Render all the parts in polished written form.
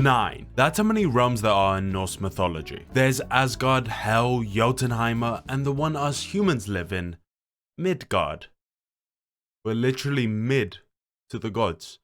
9. That's how many realms there are in Norse mythology. There's Asgard, Hel, Jotunheimer, and the one us humans live in, Midgard. We're literally mid to the gods.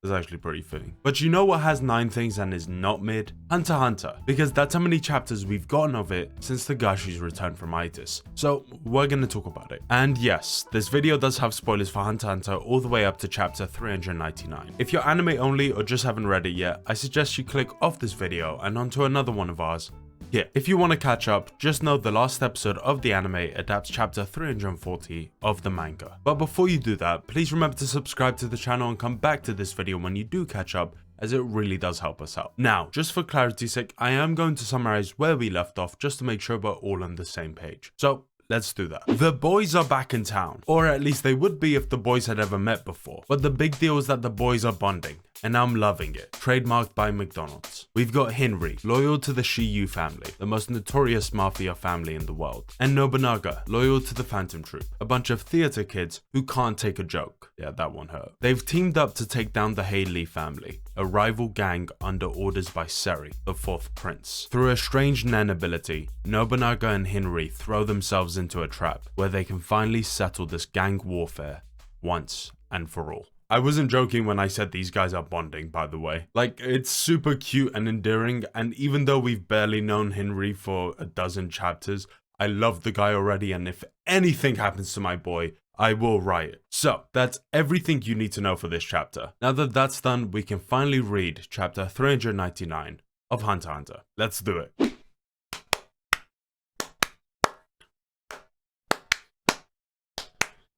It's actually pretty fitting. But you know what has 9 things and is not mid? Hunter x Hunter, because that's how many chapters we've gotten of it since the Gashi's return from hiatus. So we're gonna talk about it. And yes, this video does have spoilers for Hunter x Hunter all the way up to chapter 399. If you're anime only or just haven't read it yet, I suggest you click off this video and onto another one of ours. Yeah, if you want to catch up, just know the last episode of the anime adapts chapter 340 of the manga. But before you do that, please remember to subscribe to the channel and come back to this video when you do catch up, as it really does help us out. Now, just for clarity's sake, I am going to summarize where we left off just to make sure we're all on the same page. So, let's do that. The boys are back in town, or at least they would be if the boys had ever met before. But the big deal is that the boys are bonding, and I'm loving it. Trademarked by McDonald's. We've got Henry, loyal to the Shiyu family, the most notorious mafia family in the world. And Nobunaga, loyal to the Phantom Troop, a bunch of theater kids who can't take a joke. Yeah, that one hurt. They've teamed up to take down the Haley family, a rival gang under orders by Seri, the 4th prince. Through a strange Nen ability, Nobunaga and Henry throw themselves into a trap where they can finally settle this gang warfare once and for all. I wasn't joking when I said these guys are bonding, by the way. Like, it's super cute and endearing, and even though we've barely known Henry for a dozen chapters, I love the guy already, and if anything happens to my boy, I will riot. So, that's everything you need to know for this chapter. Now that that's done, we can finally read chapter 399 of Hunter x Hunter. Let's do it.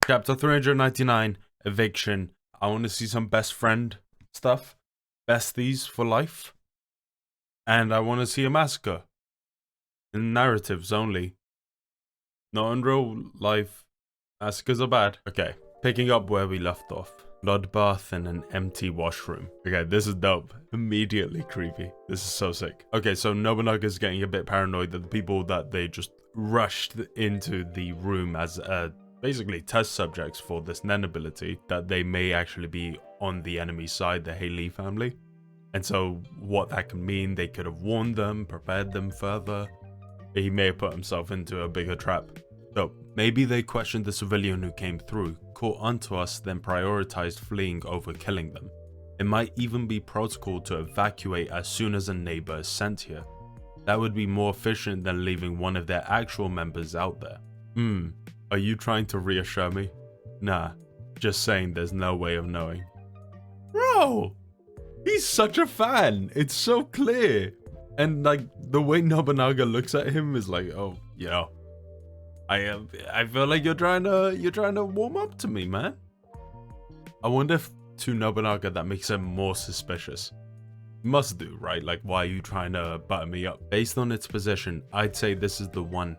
Chapter 399, Eviction. I want to see some best friend stuff. Besties for life. And I want to see a massacre. In narratives only. Not in real life. Massacres are bad. Okay, picking up where we left off. Bloodbath in an empty washroom. Okay, this is dope. Immediately creepy. This is so sick. Okay, so Nobunaga's getting a bit paranoid that the people that they just rushed into the room as basically test subjects for this Nen ability, that they may actually be on the enemy side, the Haley family. And so what that can mean, they could have warned them, prepared them further. He may have put himself into a bigger trap. So maybe they questioned the civilian who came through, caught onto us, then prioritized fleeing over killing them. It might even be protocol to evacuate as soon as a neighbor is sent here. That would be more efficient than leaving one of their actual members out there. Are you trying to reassure me? Nah, just saying there's no way of knowing. Bro, he's such a fan. It's so clear. And like the way Nobunaga looks at him is like, oh, you know, I feel like you're trying to warm up to me, man. I wonder if to Nobunaga that makes him more suspicious. Must do, right? Like, why are you trying to butter me up? Based on its position, I'd say this is the one.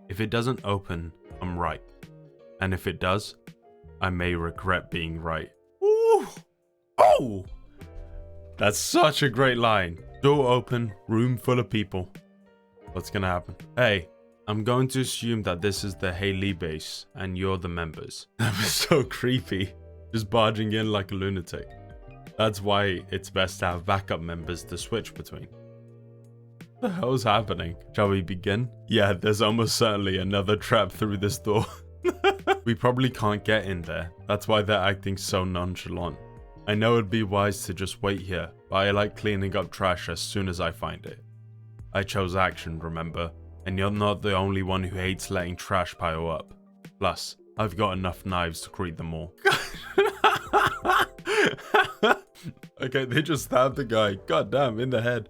If it doesn't open, I'm right. And if it does, I may regret being right. Ooh. Oh! That's such a great line. Door open, room full of people. What's gonna happen? Hey, I'm going to assume that this is the Haley base and you're the members. That was so creepy. Just barging in like a lunatic. That's why it's best to have backup members to switch between. What the hell's happening? Shall we begin? Yeah, there's almost certainly another trap through this door. We probably can't get in there. That's why they're acting so nonchalant. I know it'd be wise to just wait here, but I like cleaning up trash as soon as I find it. I chose action, remember? And you're not the only one who hates letting trash pile up. Plus, I've got enough knives to create them all. Okay, they just stabbed the guy. God damn, in the head.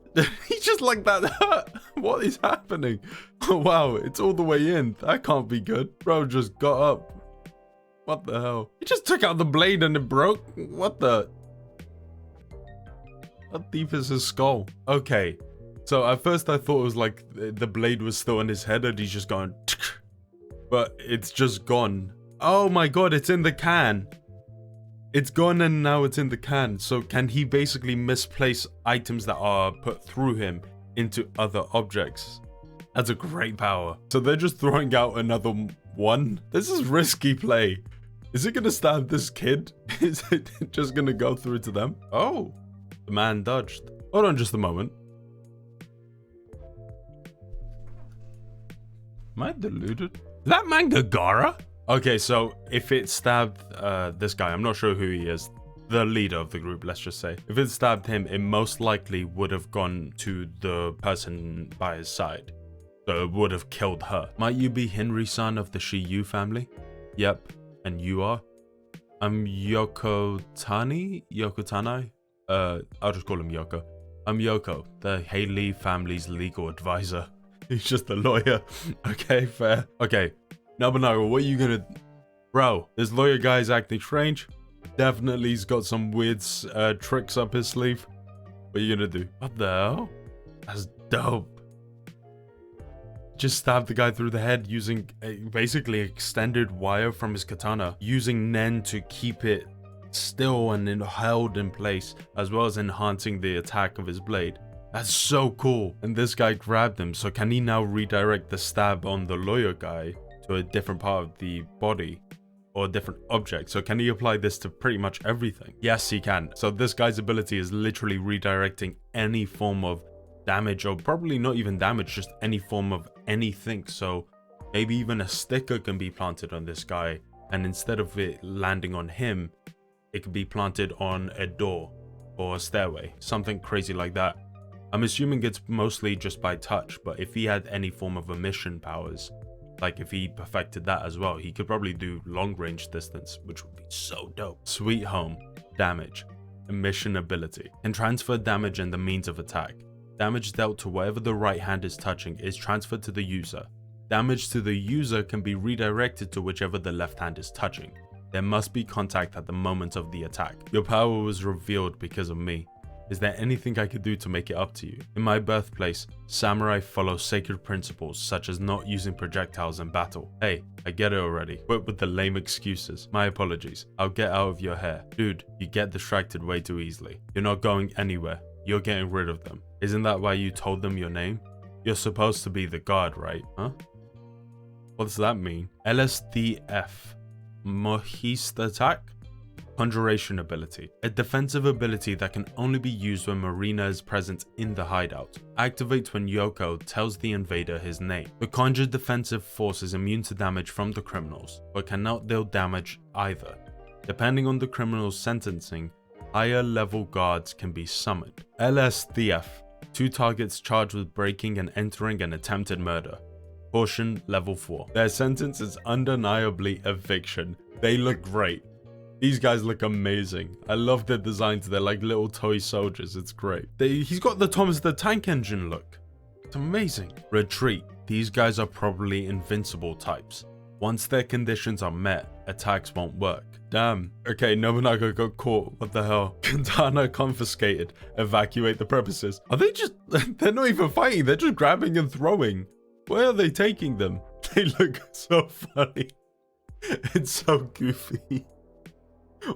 He just like that. What is happening? Oh wow, it's all the way in. That can't be good. Bro just got up. What the hell? He just took out the blade and it broke? What the? How deep is his skull? Okay, so at first I thought it was like the blade was still in his head and he's just going, but it's just gone. Oh my god, it's in the can. It's gone and now it's in the can. So can he basically misplace items that are put through him into other objects? That's a great power. So they're just throwing out another one? This is risky play. Is it gonna stab this kid? Is it just gonna go through to them? Oh, The man dodged. Hold on just a moment. Am I deluded? Is that manga Gara? Okay, so if it stabbed this guy, I'm not sure who he is, the leader of the group, let's just say. If it stabbed him, it most likely would have gone to the person by his side. So it would have killed her. Might you be Henry-san of the Shiyu family? Yep, and you are? I'm Yokotani? Yokotanai? I'll just call him Yoko. I'm Yoko, the Haley family's legal advisor. He's just a lawyer. Okay, fair. Okay, Nobunaga, what are you gonna... Bro, this lawyer guy's acting strange. Definitely he's got some weird tricks up his sleeve. What are you gonna do? What the hell? That's dope. Just stabbed the guy through the head using basically extended wire from his katana, using Nen to keep it still and held in place, as well as enhancing the attack of his blade. That's so cool. And this guy grabbed him, so can he now redirect the stab on the lawyer guy to a different part of the body or a different object? So can he apply this to pretty much everything? Yes, he can. So this guy's ability is literally redirecting any form of damage, or probably not even damage, just any form of anything. So maybe even a sticker can be planted on this guy, and instead of it landing on him, it could be planted on a door or a stairway, something crazy like that. I'm assuming it's mostly just by touch, but if he had any form of emission powers, like if he perfected that as well, he could probably do long range distance, which would be so dope. Sweet home. Damage. Emission ability. Can transfer damage and the means of attack. Damage dealt to whatever the right hand is touching is transferred to the user. Damage to the user can be redirected to whichever the left hand is touching. There must be contact at the moment of the attack. Your power was revealed because of me. Is there anything I could do to make it up to you? In my birthplace, samurai follow sacred principles such as not using projectiles in battle. Hey, I get it already. Quit with the lame excuses. My apologies. I'll get out of your hair. Dude, you get distracted way too easily. You're not going anywhere. You're getting rid of them. Isn't that why you told them your name? You're supposed to be the guard, right? Huh? What does that mean? LSDF. Mohist attack? Conjuration ability. A defensive ability that can only be used when Marina is present in the hideout. Activates when Yoko tells the invader his name. The conjured defensive force is immune to damage from the criminals, but cannot deal damage either. Depending on the criminal's sentencing, higher level guards can be summoned. LSDF. 2 targets charged with breaking and entering an attempted murder. Caution level 4. Their sentence is undeniably eviction. They look great. These guys look amazing. I love their designs. They're like little toy soldiers. It's great. He's got the Thomas the Tank Engine look. It's amazing. Retreat. These guys are probably invincible types. Once their conditions are met, attacks won't work. Damn. Okay, Nobunaga got caught. What the hell? Katana confiscated. Evacuate the premises. Are they just... They're not even fighting. They're just grabbing and throwing. Where are they taking them? They look so funny. It's so goofy.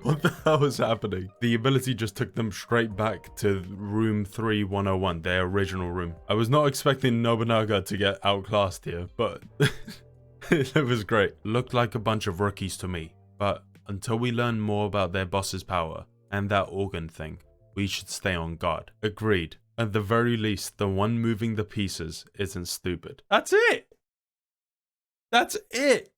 What the hell is happening? The ability just took them straight back to room 3101, their original room. I was not expecting Nobunaga to get outclassed here, but it was great. Looked like a bunch of rookies to me, but until we learn more about their boss's power and that organ thing, we should stay on guard. Agreed. At the very least, the one moving the pieces isn't stupid. That's it! That's it!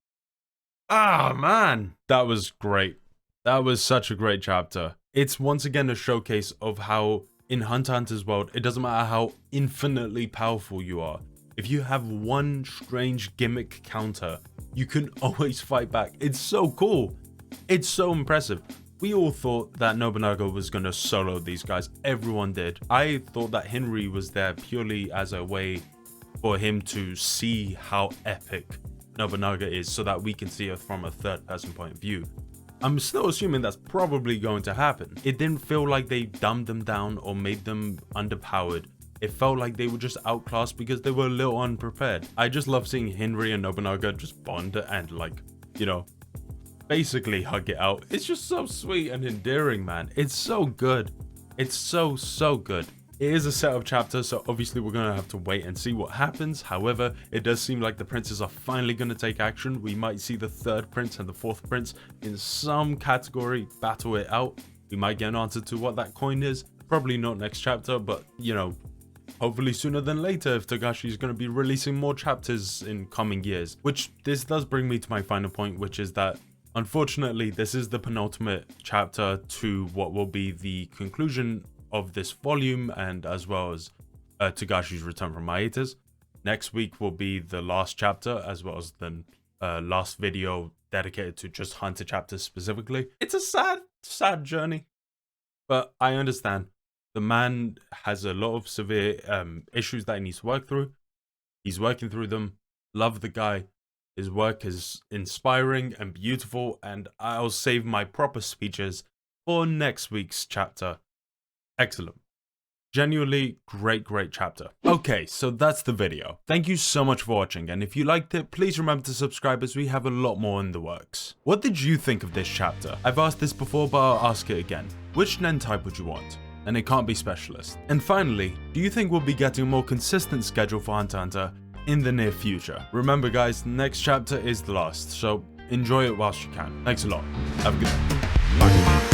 Ah, man. That was great. That was such a great chapter. It's once again a showcase of how in Hunter x Hunter's world, it doesn't matter how infinitely powerful you are. If you have one strange gimmick counter, you can always fight back. It's so cool. It's so impressive. We all thought that Nobunaga was going to solo these guys. Everyone did. I thought that Henry was there purely as a way for him to see how epic Nobunaga is so that we can see it from a third-person point of view. I'm still assuming that's probably going to happen. It didn't feel like they dumbed them down or made them underpowered. It felt like they were just outclassed because they were a little unprepared. I just love seeing Henry and Nobunaga just bond and, like, you know, basically hug it out. It's just so sweet and endearing, man. It's so good. It's so good. It is a setup chapter, so obviously we're going to have to wait and see what happens. However, it does seem like the princes are finally going to take action. We might see the third prince and the fourth prince in some category battle it out. We might get an answer to what that coin is. Probably not next chapter, but you know, hopefully sooner than later if Togashi is going to be releasing more chapters in coming years. Which this does bring me to my final point, which is that unfortunately this is the penultimate chapter to what will be the conclusion of this volume, and as well as Togashi's return from hiatus. Next week will be the last chapter, as well as the last video dedicated to just Hunter chapters specifically. It's a sad journey, but I understand. The man has a lot of severe issues that he needs to work through. He's working through them. Love the guy. His work is inspiring and beautiful, and I'll save my proper speeches for next week's chapter. Excellent. Genuinely great chapter. Okay, so that's the video. Thank you so much for watching, and if you liked it, please remember to subscribe as we have a lot more in the works. What did you think of this chapter? I've asked this before, but I'll ask it again. Which Nen type would you want? And it can't be specialist. And finally, do you think we'll be getting a more consistent schedule for Hunter x Hunter in the near future? Remember guys, next chapter is the last, so enjoy it whilst you can. Thanks a lot. Have a good day. Bye.